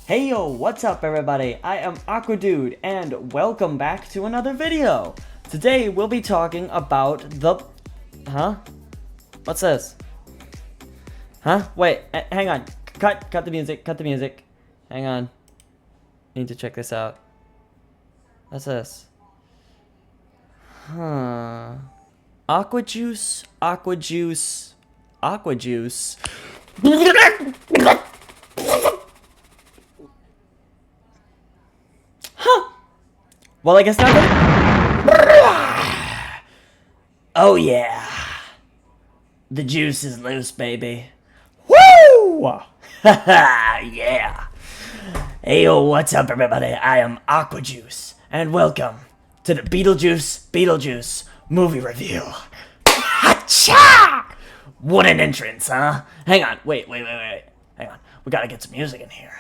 Hey yo, what's up everybody? I am Aqua Dude and welcome back to another video. Today we'll be talking about the... Huh? What's this? Huh? Wait, hang on. Cut the music. Hang on. Need to check this out. What's this? Huh. Aqua juice. Well, I guess not. Oh yeah, the juice is loose, baby. Woo! Yeah. Hey yo, what's up, everybody? I am Aqua Juice, and welcome to the Beetlejuice movie review. Hacha! What an entrance, huh? Hang on, wait. Hang on, we gotta get some music in here.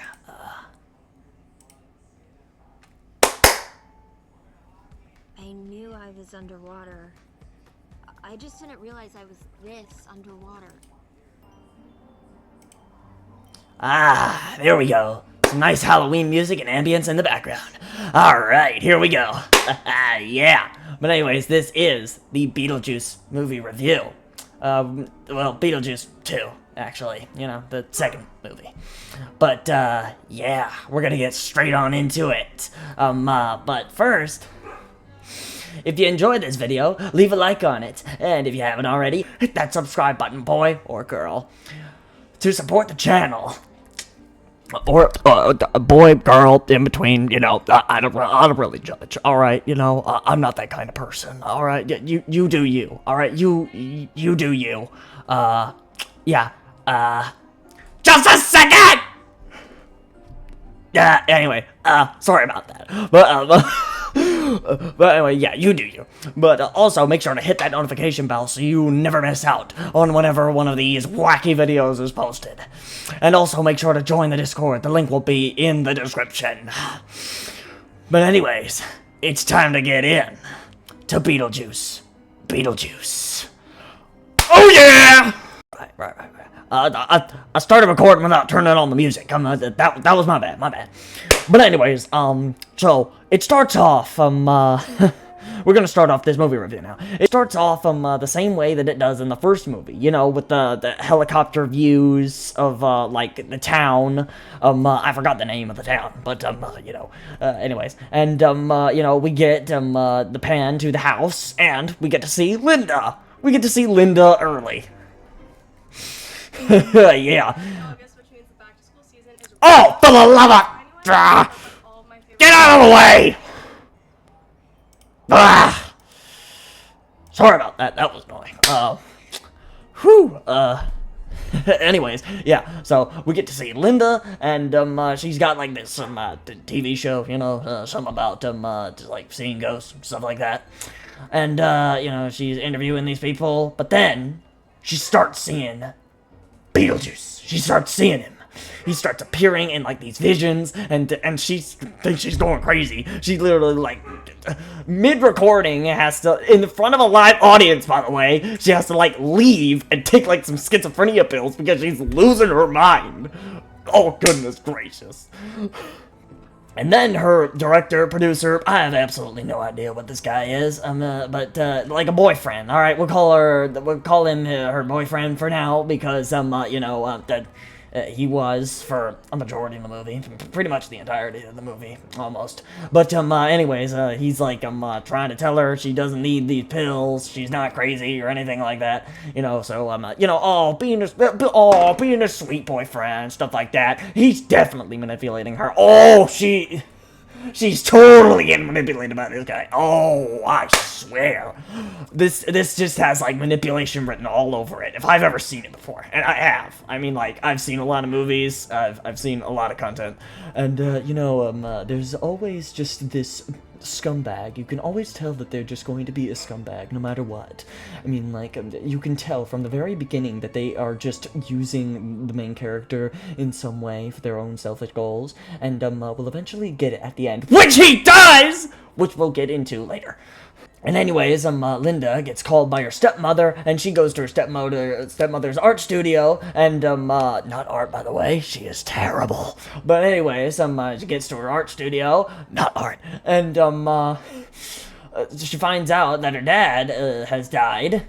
I knew I was underwater. I just didn't realize I was this underwater. Ah, there we go. Some nice Halloween music and ambience in the background. Alright, here we go. Yeah. But anyways, this is the Beetlejuice movie review. Well, Beetlejuice 2, actually. You know, the second movie. But, yeah, we're gonna get straight on into it. But first... if you enjoyed this video, leave a like on it, and if you haven't already, hit that subscribe button, boy or girl, to support the channel. Or boy, girl, in between, you know, I don't really judge, alright, you know, I'm not that kind of person, alright, you do you, alright, you do you, yeah, just a second! Yeah, anyway, sorry about that, but anyway, yeah, you do you. But also, make sure to hit that notification bell so you never miss out on whenever one of these wacky videos is posted. And also, make sure to join the Discord. The link will be in the description. But anyways, it's time to get in to Beetlejuice. Oh yeah! Right. I started recording without turning on the music. That was my bad. But anyways, so it starts off, we're gonna start off this movie review now. It starts off, the same way that it does in the first movie, you know, with the helicopter views of, like, the town, I forgot the name of the town, but, you know, anyways, and, you know, we get, the pan to the house, and we get to see Linda. We get to see Linda early. Yeah. Oh, for the love of... Get out of the way! Sorry about that. That was annoying. Anyways, yeah. So we get to see Linda, and she's got like this TV show, you know, something about just, like seeing ghosts, stuff like that. And you know, she's interviewing these people, but then she starts seeing Beetlejuice. She starts seeing him. He starts appearing in, like, these visions, and she thinks she's going crazy. She literally, like, mid-recording has to, in front of a live audience, by the way, she has to, like, leave and take, like, some schizophrenia pills because she's losing her mind. Oh, goodness gracious. And then her director, producer, I have absolutely no idea what this guy is, but, like a boyfriend, alright, we'll call him her boyfriend for now, because, you know, he was for a majority of the movie, pretty much the entirety of the movie, almost. But, anyways, he's like, trying to tell her she doesn't need these pills, she's not crazy or anything like that, you know, so, you know, being a sweet boyfriend, stuff like that. He's definitely manipulating her. Oh, she's totally getting manipulated by this guy. Oh, I swear. This just has, like, manipulation written all over it, if I've ever seen it before. And I have. I mean, like, I've seen a lot of movies, I've seen a lot of content. And, you know, there's always just this scumbag. You can always tell that they're just going to be a scumbag, no matter what. I mean, like, you can tell from the very beginning that they are just using the main character in some way for their own selfish goals, and, will eventually get it at the end, which he does! Which we'll get into later. And anyways, Linda gets called by her stepmother, and she goes to her stepmother's art studio, and, not art, by the way, she is terrible. But anyways, she gets to her art studio, not art, and, she finds out that her dad, has died.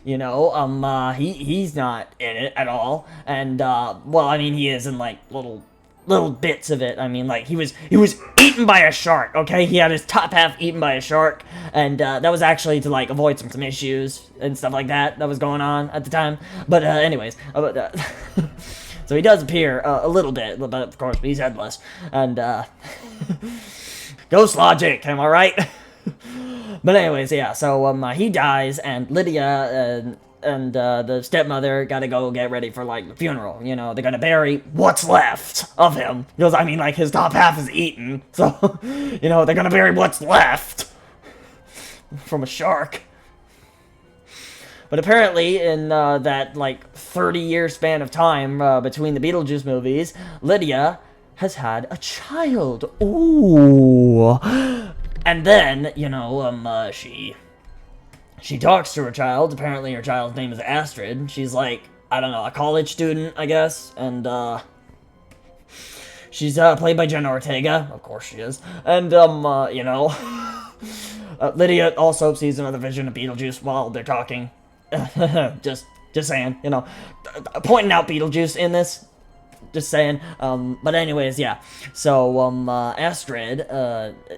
You know, he's not in it at all, and, well, I mean, he is in, like, little bits of it. I mean, like, he was eaten by a shark, okay? He had his top half eaten by a shark, and that was actually to, like, avoid some issues and stuff like that was going on at the time. But anyways, so he does appear a little bit, but of course he's headless, and ghost logic, am I right? But anyways, yeah, so he dies, and Lydia and the stepmother gotta go get ready for, like, the funeral. You know, they're gonna bury what's left of him. Because, I mean, like, his top half is eaten. So, you know, they're gonna bury what's left from a shark. But apparently, in that, like, 30-year span of time between the Beetlejuice movies, Lydia has had a child. Ooh. And then, you know, she talks to her child. Apparently her child's name is Astrid. She's like, I don't know, a college student, I guess. And, she's, played by Jenna Ortega. Of course she is. And, you know, Lydia also sees another vision of Beetlejuice while they're talking. just saying, you know, pointing out Beetlejuice in this. Just saying. But anyways, yeah. So, Astrid,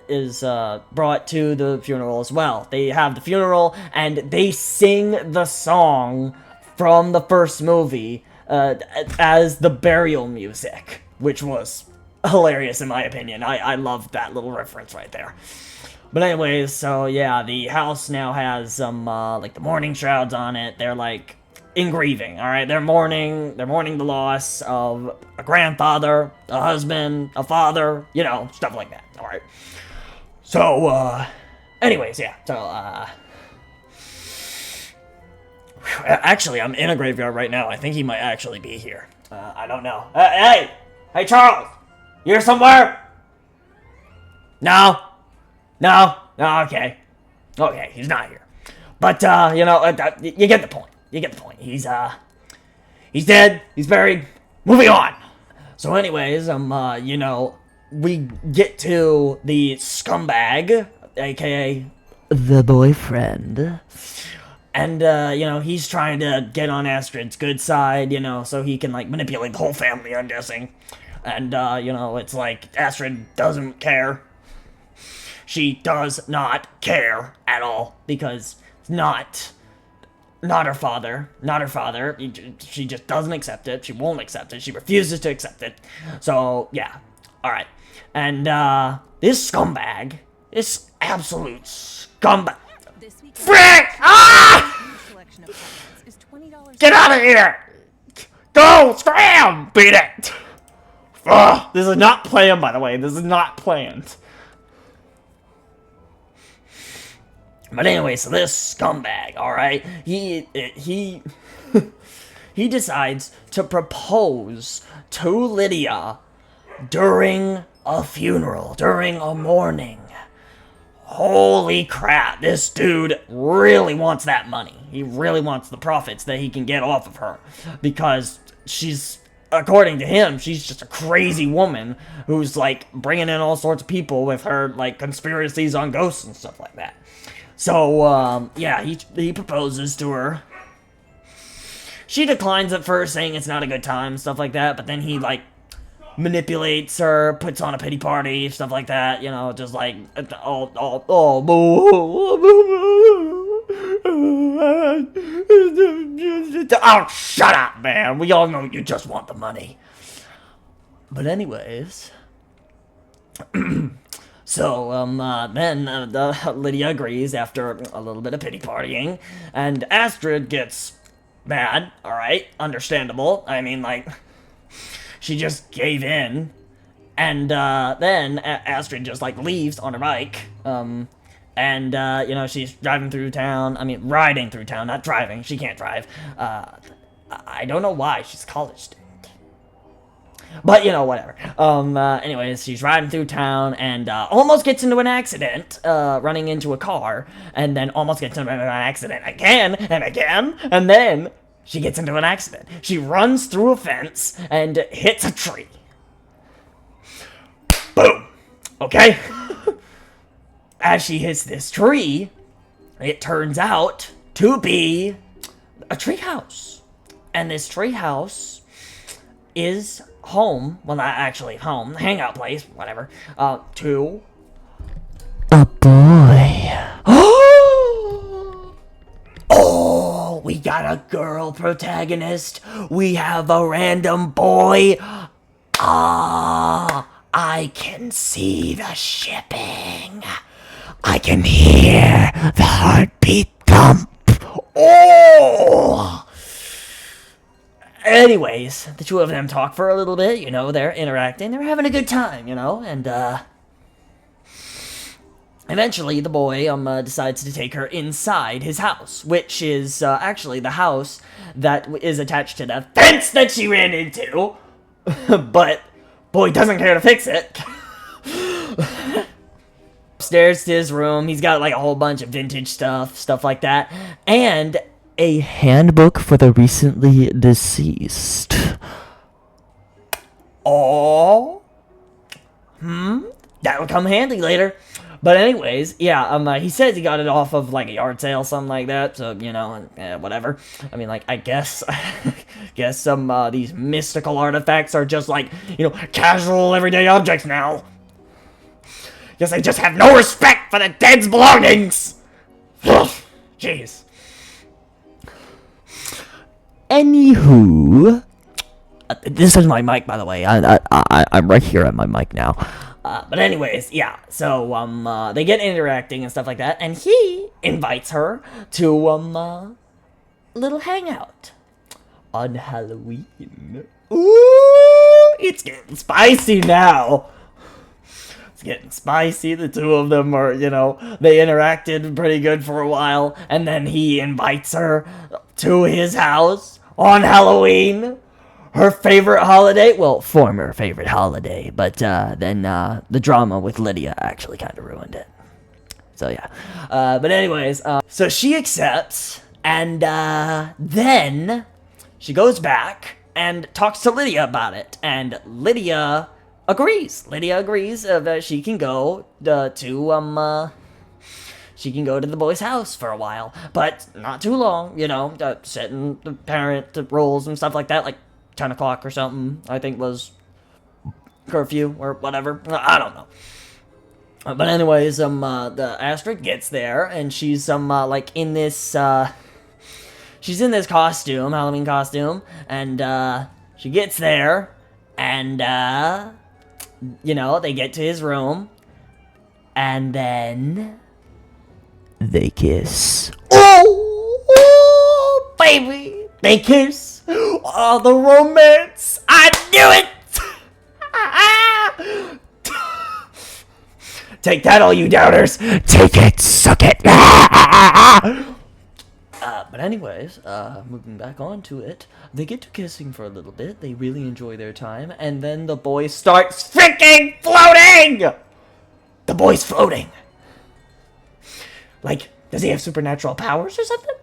is, brought to the funeral as well. They have the funeral, and they sing the song from the first movie, as the burial music, which was hilarious in my opinion. I love that little reference right there. But anyways, so yeah, the house now has some, like, the mourning shrouds on it. They're, like, in grieving, alright? They're mourning the loss of a grandfather, a husband, a father, you know, stuff like that, alright? So, anyways, yeah, so, actually, I'm in a graveyard right now. I think he might actually be here. I don't know. Hey! Hey, Charles! You here somewhere? No? No? No, okay. Okay, he's not here. But, you know, you get the point. You get the point. He's dead. He's buried. Moving on. So anyways, you know, we get to the scumbag, aka the boyfriend. And, you know, he's trying to get on Astrid's good side, you know, so he can, like, manipulate the whole family, I'm guessing. And, you know, it's like, Astrid doesn't care. She does not care at all, because it's not her father. Not her father. She just doesn't accept it. She won't accept it. She refuses to accept it. So, yeah. Alright. And, this scumbag, this absolute scumbag. Frick! Ah! Get out of here! Go! Scram! Beat it! Ugh, this is not planned, by the way. This is not planned. But anyway, so this scumbag, alright, he he decides to propose to Lydia during a funeral, during a mourning. Holy crap, this dude really wants that money. He really wants the profits that he can get off of her. Because she's, according to him, she's just a crazy woman who's, like, bringing in all sorts of people with her, like, conspiracies on ghosts and stuff like that. So, yeah, he proposes to her. She declines at first, saying it's not a good time, stuff like that, but then he, like, manipulates her, puts on a pity party, stuff like that, you know, just like, oh, shut up, man, we all know you just want the money. But anyways, so, then, Lydia agrees after a little bit of pity partying, and Astrid gets mad, alright, understandable, I mean, like, she just gave in, and, then Astrid just, like, leaves on her bike, and, you know, she's driving through town, I mean, riding through town, not driving, she can't drive, I don't know why, she's a college student. But, whatever. Anyways, she's riding through town and almost gets into an accident, running into a car, and then almost gets into an accident again and again, and then she gets into an accident. She runs through a fence and hits a tree. Boom! Okay? As she hits this tree, it turns out to be a treehouse. And this treehouse is home, well, not actually home, hangout place, whatever, to a boy. Oh, we got a girl protagonist. We have a random boy. Ah, I can see the shipping. I can hear the heartbeat thump. Oh! Anyways, the two of them talk for a little bit, they're interacting, they're having a good time, and, eventually the boy, decides to take her inside his house, which is, actually the house that is attached to the fence that she ran into, but boy doesn't care to fix it. Upstairs to his room, he's got, like, a whole bunch of vintage stuff like that, and a handbook for the recently deceased. Oh, that'll come handy later. But anyways, yeah, he says he got it off of, like, a yard sale, something like that, so, whatever. I mean, like, I guess, some, these mystical artifacts are just, like, casual, everyday objects now. Guess they just have no respect for the dead's belongings. Jeez. Anywho, this is my mic, by the way. I'm right here at my mic now. But anyways, yeah. So they get interacting and stuff like that, and he invites her to a little hangout on Halloween. Ooh, it's getting spicy now. It's getting spicy. The two of them are, they interacted pretty good for a while, and then he invites her to his house on Halloween. Her favorite holiday, well, former favorite holiday, but then the drama with Lydia actually kind of ruined it. So yeah. But anyways, so she accepts, and then she goes back and talks to Lydia about it, and Lydia agrees. Lydia agrees that she can go she can go to the boy's house for a while, but not too long, setting the parent rules and stuff like that, like 10 o'clock or something, I think was curfew or whatever. I don't know. But anyways, the Astrid gets there, and she's, like, in this, she's in this costume, Halloween costume, and, she gets there, and, they get to his room, and then they kiss. Oh, baby! They kiss! Oh, the romance! I knew it! Take that, all you doubters! Take it, suck it! But anyways, moving back on to it, they get to kissing for a little bit, they really enjoy their time, and then the boy starts freaking floating! The boy's floating! Like, does he have supernatural powers or something?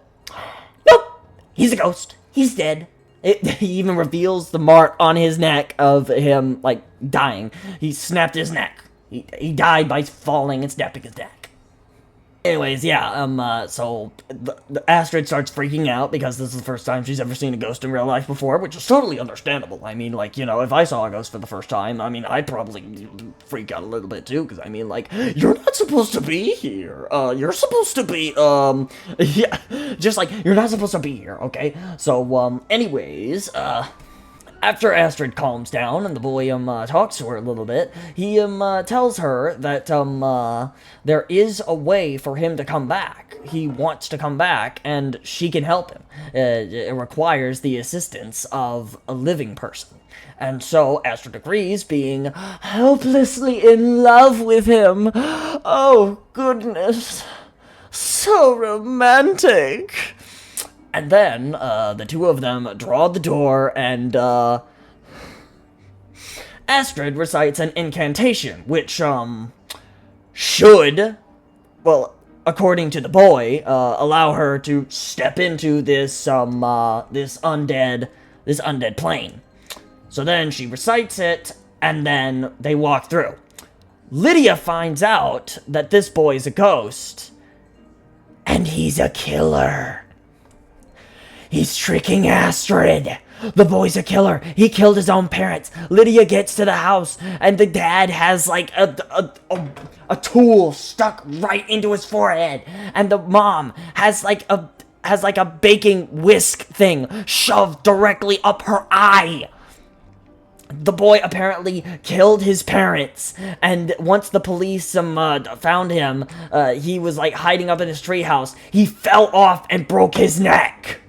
Nope! He's a ghost. He's dead. He even reveals the mark on his neck of him, like, dying. He snapped his neck. He died by falling and snapping his neck. Anyways, yeah, so the Astrid starts freaking out because this is the first time she's ever seen a ghost in real life before, which is totally understandable. I mean, like, if I saw a ghost for the first time, I mean, I'd probably freak out a little bit too, because, I mean, like, you're not supposed to be here. You're supposed to be, yeah, just like, you're not supposed to be here, okay? So, anyways, after Astrid calms down and the boy, talks to her a little bit, he, tells her that, there is a way for him to come back. He wants to come back, and she can help him. It requires the assistance of a living person. And so Astrid agrees, being hopelessly in love with him. Oh, goodness. So romantic. And then, the two of them draw the door, and, Astrid recites an incantation, which, should, well, according to the boy, allow her to step into this undead plane. So then she recites it, and then they walk through. Lydia finds out that this boy's a ghost, and he's a killer. He's tricking Astrid. The boy's a killer. He killed his own parents. Lydia gets to the house, and the dad has like a tool stuck right into his forehead, and the mom has like a baking whisk thing shoved directly up her eye. The boy apparently killed his parents, and once the police found him, he was like hiding up in his treehouse. He fell off and broke his neck.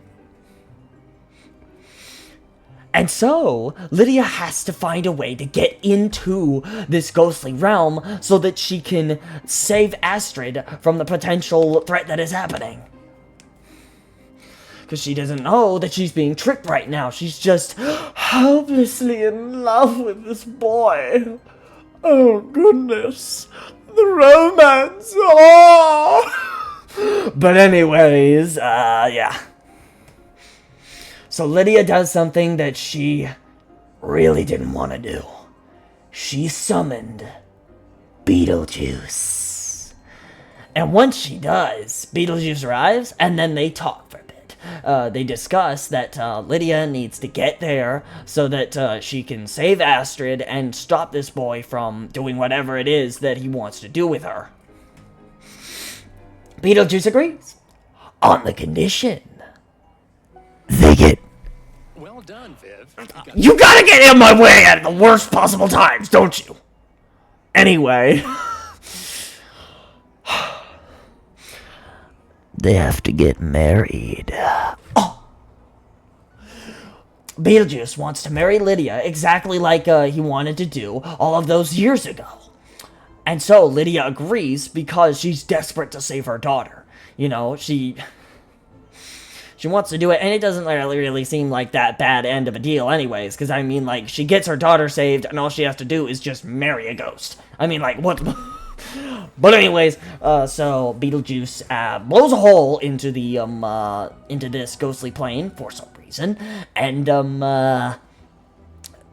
And so, Lydia has to find a way to get into this ghostly realm so that she can save Astrid from the potential threat that is happening. Because she doesn't know that she's being tricked right now. She's just hopelessly in love with this boy. Oh, goodness. The romance. Oh! But anyways, yeah. So Lydia does something that she really didn't want to do. She summoned Beetlejuice. And once she does, Beetlejuice arrives, and then they talk for a bit. They discuss that Lydia needs to get there so that she can save Astrid and stop this boy from doing whatever it is that he wants to do with her. Beetlejuice agrees, on the condition they get... Well done, Viv. You gotta get in my way at the worst possible times, don't you? Anyway. They have to get married. Oh! Beetlejuice wants to marry Lydia exactly like he wanted to do all of those years ago. And so Lydia agrees because she's desperate to save her daughter. You know, she wants to do it, and it doesn't really seem like that bad end of a deal anyways, because, I mean, like, she gets her daughter saved, and all she has to do is just marry a ghost. I mean, like, what... But anyways, so Beetlejuice blows a hole into the, into this ghostly plane for some reason, and,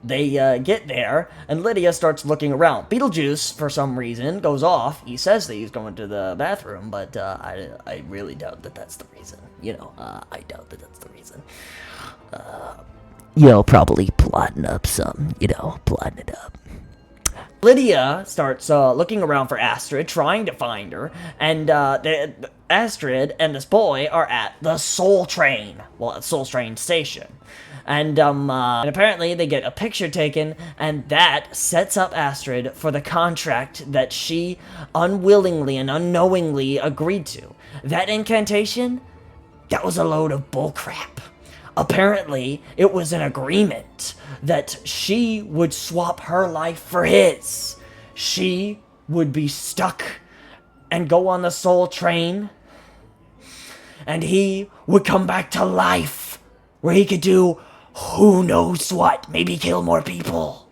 they get there, and Lydia starts looking around. Beetlejuice, for some reason, goes off. He says that he's going to the bathroom, but I really doubt that that's the reason. You know, I doubt that that's the reason. Probably plotting up some, plotting it up. Lydia starts looking around for Astrid, trying to find her, and Astrid and this boy are at the Soul Train. Well, at Soul Train Station. And apparently they get a picture taken, and that sets up Astrid for the contract that she unwillingly and unknowingly agreed to. That incantation, that was a load of bullcrap. Apparently, it was an agreement that she would swap her life for his. She would be stuck and go on the Soul Train, and he would come back to life, where he could do who knows what, maybe kill more people.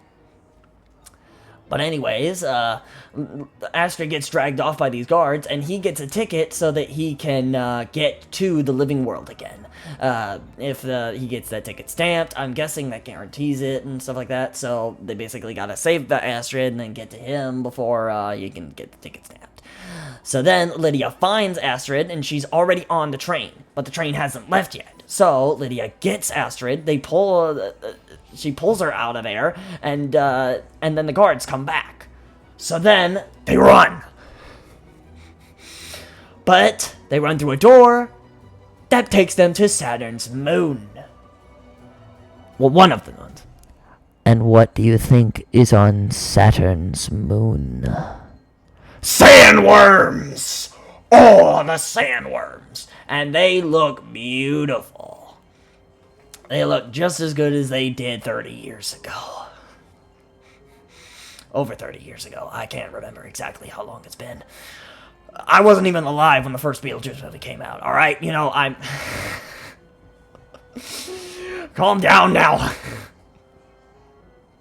But anyways, Astrid gets dragged off by these guards, and he gets a ticket so that he can get to the living world again. If he gets that ticket stamped, I'm guessing that guarantees it and stuff like that, so they basically gotta save the Astrid and then get to him before you can get the ticket stamped. So then Lydia finds Astrid, and she's already on the train, but the train hasn't left yet. So Lydia gets Astrid, she pulls her out of there, and then the guards come back. So then they run. But they run through a door that takes them to Saturn's moon. Well, one of the moons. And what do you think is on Saturn's moon? Sandworms! Oh, the sandworms! And they look beautiful. They look just as good as they did 30 years ago. Over 30 years ago. I can't remember exactly how long it's been. I wasn't even alive when the first Beetlejuice movie came out, alright? I'm... Calm down now.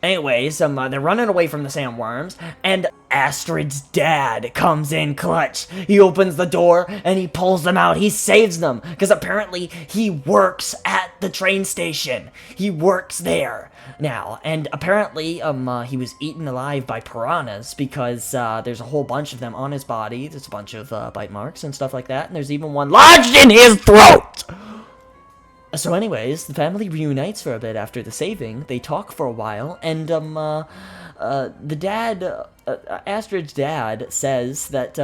Anyways, they're running away from the sandworms, and Astrid's dad comes in clutch. He opens the door, and he pulls them out. He saves them, because apparently he works at the train station. He works there now, and apparently, he was eaten alive by piranhas, because, there's a whole bunch of them on his body. There's a bunch of, bite marks and stuff like that, and there's even one lodged in his throat! So anyways, the family reunites for a bit after the saving. They talk for a while, and, Astrid's dad says that,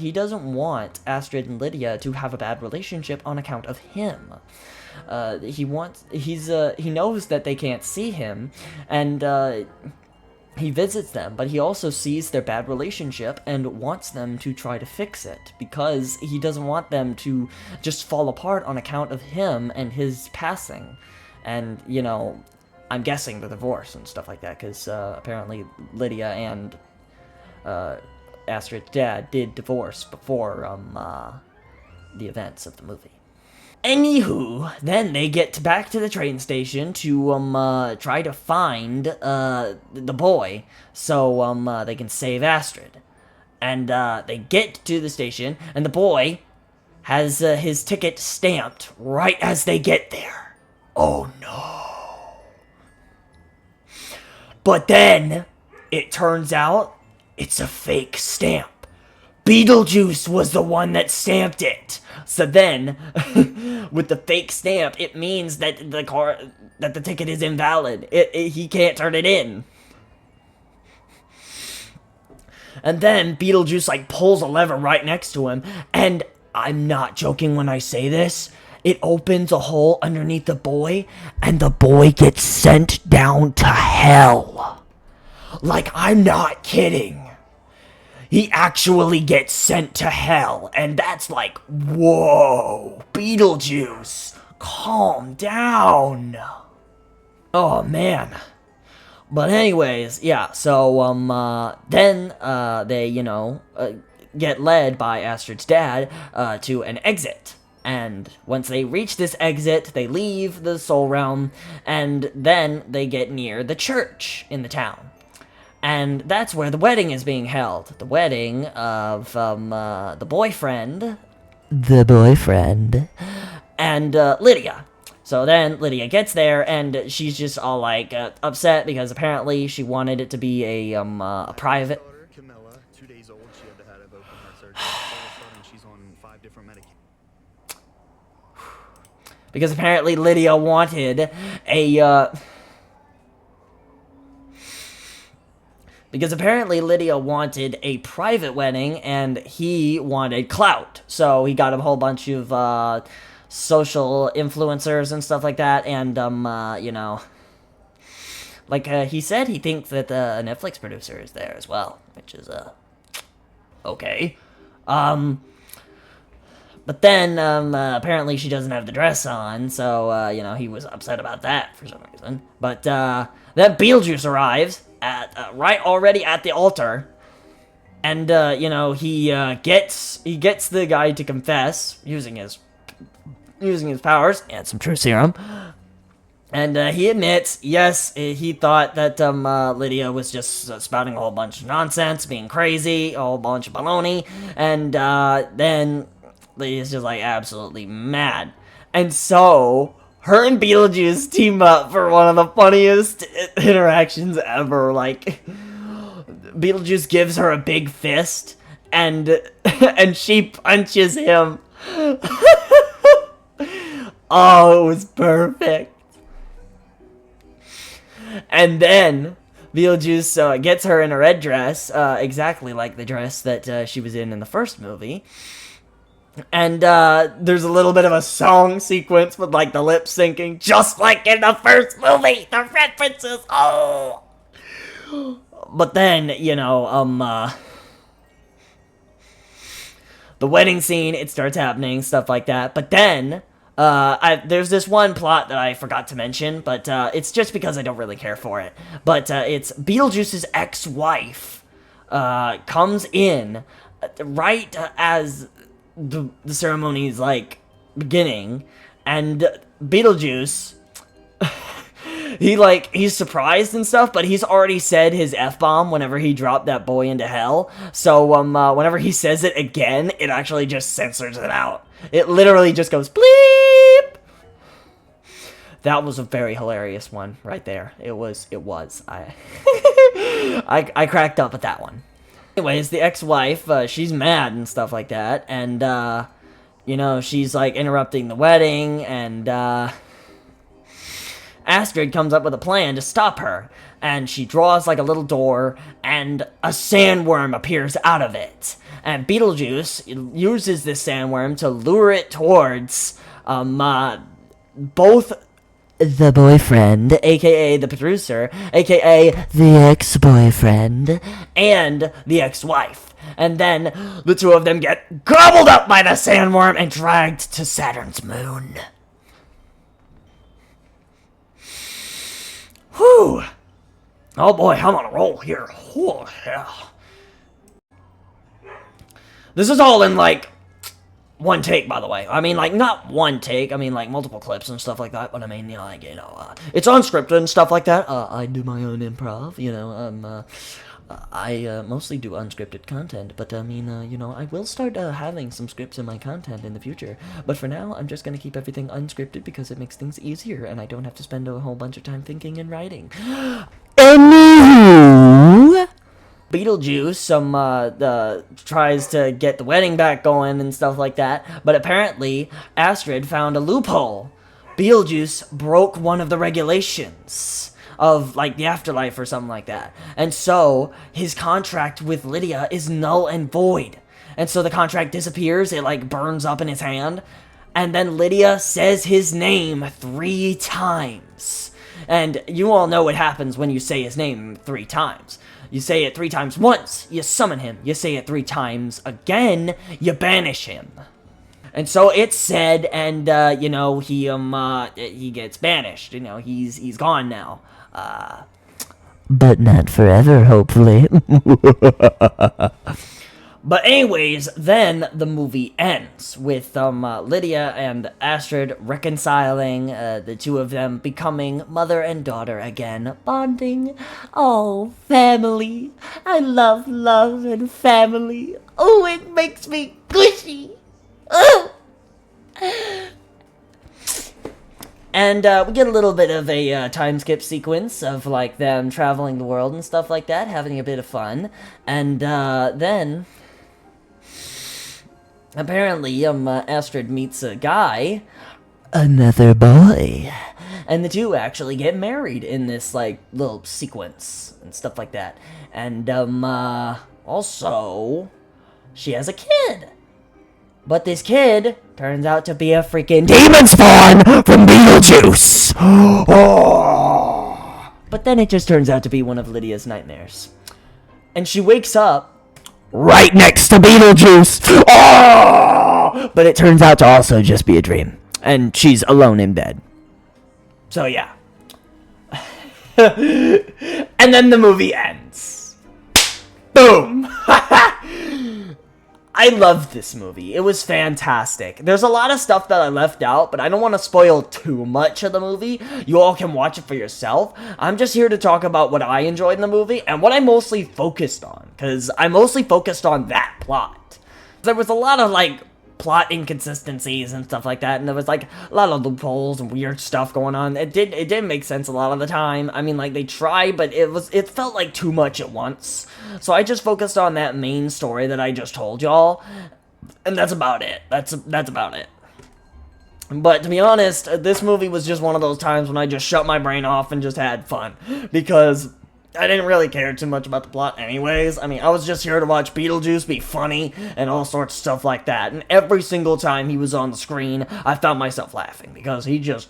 he doesn't want Astrid and Lydia to have a bad relationship on account of him. He knows that they can't see him, and, he visits them, but he also sees their bad relationship and wants them to try to fix it, because he doesn't want them to just fall apart on account of him and his passing. And, you know, I'm guessing the divorce and stuff like that, because apparently Lydia and Astrid's dad did divorce before the events of the movie. Anywho, then they get back to the train station to, try to find, the boy, so, they can save Astrid. And, they get to the station, and the boy has, his ticket stamped right as they get there. Oh no. But then, it turns out, it's a fake stamp. Beetlejuice was the one that stamped it. So then, with the fake stamp, it means that the ticket is invalid. He can't turn it in. And then Beetlejuice like pulls a lever right next to him, and I'm not joking when I say this. It opens a hole underneath the boy, and the boy gets sent down to hell. Like, I'm not kidding. He actually gets sent to hell, and that's like, whoa, Beetlejuice, calm down. Oh, man. But anyways, yeah, so, then, they, get led by Astrid's dad, to an exit. And once they reach this exit, they leave the Soul Realm, and then they get near the church in the town. And that's where the wedding is being held. The wedding of, the boyfriend, and, Lydia. So then Lydia gets there, and she's just all, like, upset, because apparently she wanted it to be a private... Camilla, 2 days old, she had to have open heart surgery. All of a sudden, she's on 5 different medications. Because apparently Lydia wanted a, Because apparently Lydia wanted a private wedding, and he wanted clout. So he got a whole bunch of, social influencers and stuff like that, and, you know... Like, he said he thinks that a Netflix producer is there as well, which is, okay. But then, apparently she doesn't have the dress on, so, you know, he was upset about that for some reason. But, then Beetlejuice arrives right already at the altar, and, you know, he gets the guy to confess using his powers and some true serum, and he admits, yes, he thought that Lydia was just spouting a whole bunch of nonsense, being crazy, a whole bunch of baloney, and then Lydia's just like absolutely mad, and so her and Beetlejuice team up for one of the funniest interactions ever. Like, Beetlejuice gives her a big fist, and she punches him. Oh, it was perfect. And then Beetlejuice gets her in a red dress, exactly like the dress that she was in the first movie. And there's a little bit of a song sequence with like the lip syncing, just like in the first movie. The references, oh. But then, you know, the wedding scene, it starts happening, stuff like that. But then, there's this one plot that I forgot to mention, but it's just because I don't really care for it. But it's Beetlejuice's ex-wife comes in right as the ceremony's, like, beginning, and Beetlejuice he's surprised and stuff, but he's already said his F-bomb whenever he dropped that boy into hell. So, whenever he says it again, it actually just censors it out. It literally just goes, bleep! That was a very hilarious one right there. It was. I cracked up at that one. Anyways, the ex-wife, she's mad and stuff like that, and, you know, she's, like, interrupting the wedding, and, Astrid comes up with a plan to stop her, and she draws, like, a little door, and a sandworm appears out of it. And Beetlejuice uses this sandworm to lure it towards, both the boyfriend, aka the producer, aka the ex-boyfriend, and the ex-wife. And then the two of them get gobbled up by the sandworm and dragged to Saturn's moon. Whew. Oh boy, I'm on a roll here. Oh, yeah. This is all in, like, one take, by the way. I mean, like, not one take. I mean, like, multiple clips and stuff like that. But I mean, you know, like, it's unscripted and stuff like that. I do my own improv, you know. I mostly do unscripted content. But, I mean, you know, I will start having some scripts in my content in the future. But for now, I'm just going to keep everything unscripted because it makes things easier. And I don't have to spend a whole bunch of time thinking and writing. Anywho, Beetlejuice tries to get the wedding back going and stuff like that, but apparently Astrid found a loophole. Beetlejuice broke one of the regulations of, like, the afterlife or something like that, and so his contract with Lydia is null and void, and so the contract disappears. It, like, burns up in his hand, and then Lydia says his name 3 times, and you all know what happens when you say his name 3 times. You say it 3 times once, you summon him. You say it 3 times again, you banish him. And so it's said, and, you know, he gets banished. You know, he's gone now. But not forever, hopefully. But anyways, then the movie ends with Lydia and Astrid reconciling, the two of them becoming mother and daughter again, bonding. Oh, family. I love love and family. Oh, it makes me gushy. Oh. And we get a little bit of a time skip sequence of, like, them traveling the world and stuff like that, having a bit of fun. And then apparently, Astrid meets a guy, another boy, and the two actually get married in this, like, little sequence and stuff like that. And, also, she has a kid. But this kid turns out to be a freaking demon spawn from Beetlejuice! Oh. But then it just turns out to be one of Lydia's nightmares. And she wakes up right next to Beetlejuice. Oh! But it turns out to also just be a dream. And she's alone in bed. So yeah. And then the movie ends. Boom! I loved this movie. It was fantastic. There's a lot of stuff that I left out, but I don't want to spoil too much of the movie. You all can watch it for yourself. I'm just here to talk about what I enjoyed in the movie and what I mostly focused on, because I mostly focused on that plot. There was a lot of, like, plot inconsistencies and stuff like that, and there was, like, a lot of loopholes and weird stuff going on. It didn't make sense a lot of the time. I mean, like, they tried, but it felt like too much at once. So I just focused on that main story that I just told y'all, and that's about it. That's about it. But to be honest, this movie was just one of those times when I just shut my brain off and just had fun, because I didn't really care too much about the plot anyways. I mean, I was just here to watch Beetlejuice be funny and all sorts of stuff like that. And every single time he was on the screen, I found myself laughing because he just...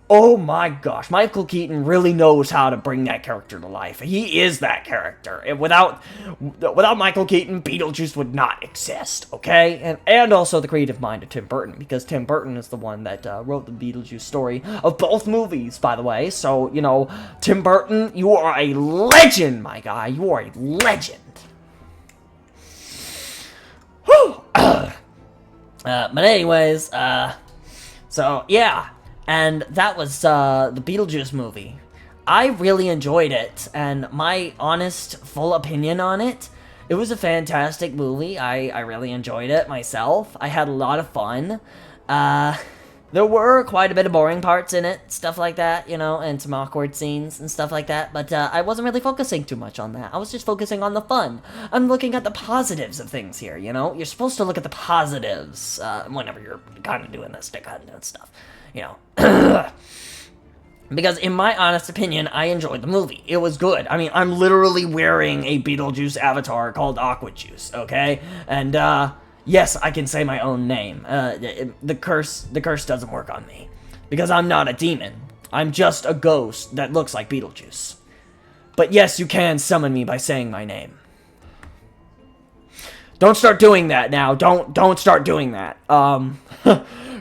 Oh my gosh, Michael Keaton really knows how to bring that character to life. He is that character. And without Michael Keaton, Beetlejuice would not exist, okay? And also the creative mind of Tim Burton, because Tim Burton is the one that wrote the Beetlejuice story of both movies, by the way. So, you know, Tim Burton, you are a legend, my guy. You are a legend. Whew. But anyways, so, yeah. And that was, the Beetlejuice movie. I really enjoyed it, and my honest, full opinion on it, it was a fantastic movie. I really enjoyed it myself. I had a lot of fun. There were quite a bit of boring parts in it, stuff like that, you know, and some awkward scenes and stuff like that, but I wasn't really focusing too much on that. I was just focusing on the fun. I'm looking at the positives of things here, you know? You're supposed to look at the positives whenever you're kind of doing this kind of stuff, you know? Because in my honest opinion, I enjoyed the movie. It was good. I mean, I'm literally wearing a Beetlejuice avatar called Aqua Juice, okay? And, yes, I can say my own name. The curse doesn't work on me. Because I'm not a demon. I'm just a ghost that looks like Beetlejuice. But yes, you can summon me by saying my name. Don't start doing that now. Don't start doing that.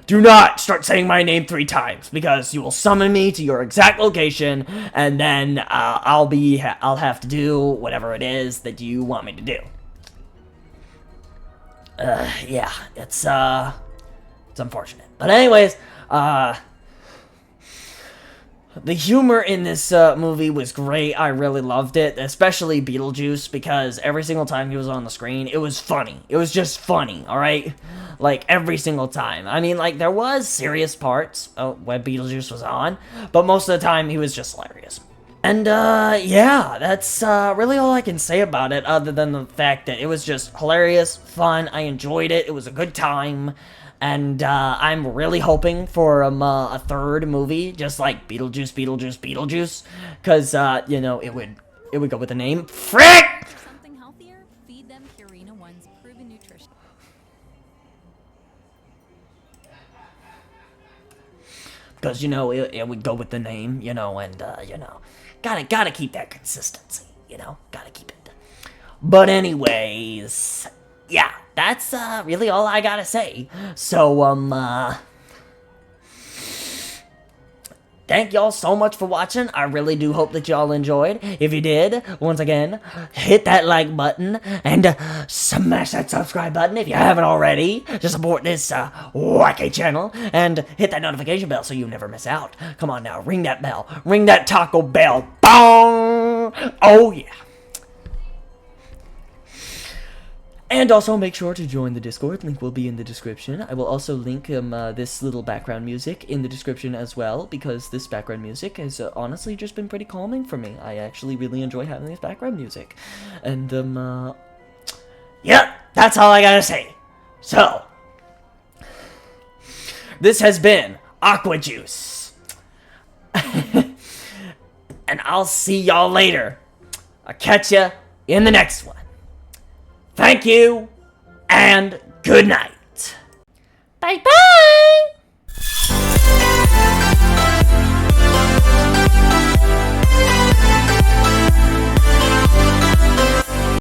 Do not start saying my name 3 times, because you will summon me to your exact location, and then I'll have to do whatever it is that you want me to do. Yeah, it's unfortunate. But anyways, the humor in this movie was great. I really loved it, especially Beetlejuice, because every single time he was on the screen, it was funny. It was just funny, alright? Like, every single time. I mean, like, there was serious parts when Beetlejuice was on, but most of the time, he was just hilarious. And, yeah, that's really all I can say about it, other than the fact that it was just hilarious, fun, I enjoyed it, it was a good time, and, I'm really hoping for, a 3rd movie, just like Beetlejuice, Beetlejuice, Beetlejuice, because, you know, it would go with the name, Frick! Something healthier? Feed them Purina One's proven nutrition. Because, you know, it would go with the name, you know, and, you know, gotta keep that consistency, you know, gotta keep it. But anyways, yeah, that's, really all I gotta say. So, thank y'all so much for watching. I really do hope that y'all enjoyed. If you did, once again, hit that like button and smash that subscribe button if you haven't already to support this wacky channel, and hit that notification bell so you never miss out. Come on now, ring that bell. Ring that taco bell. Bong! Oh yeah. And also make sure to join the Discord, link will be in the description. I will also link this little background music in the description as well, because this background music has honestly just been pretty calming for me. I actually really enjoy having this background music. And, yep, that's all I gotta say. So, this has been Aqua Juice. And I'll see y'all later. I'll catch ya in the next one. Thank you, and good night. Bye-bye!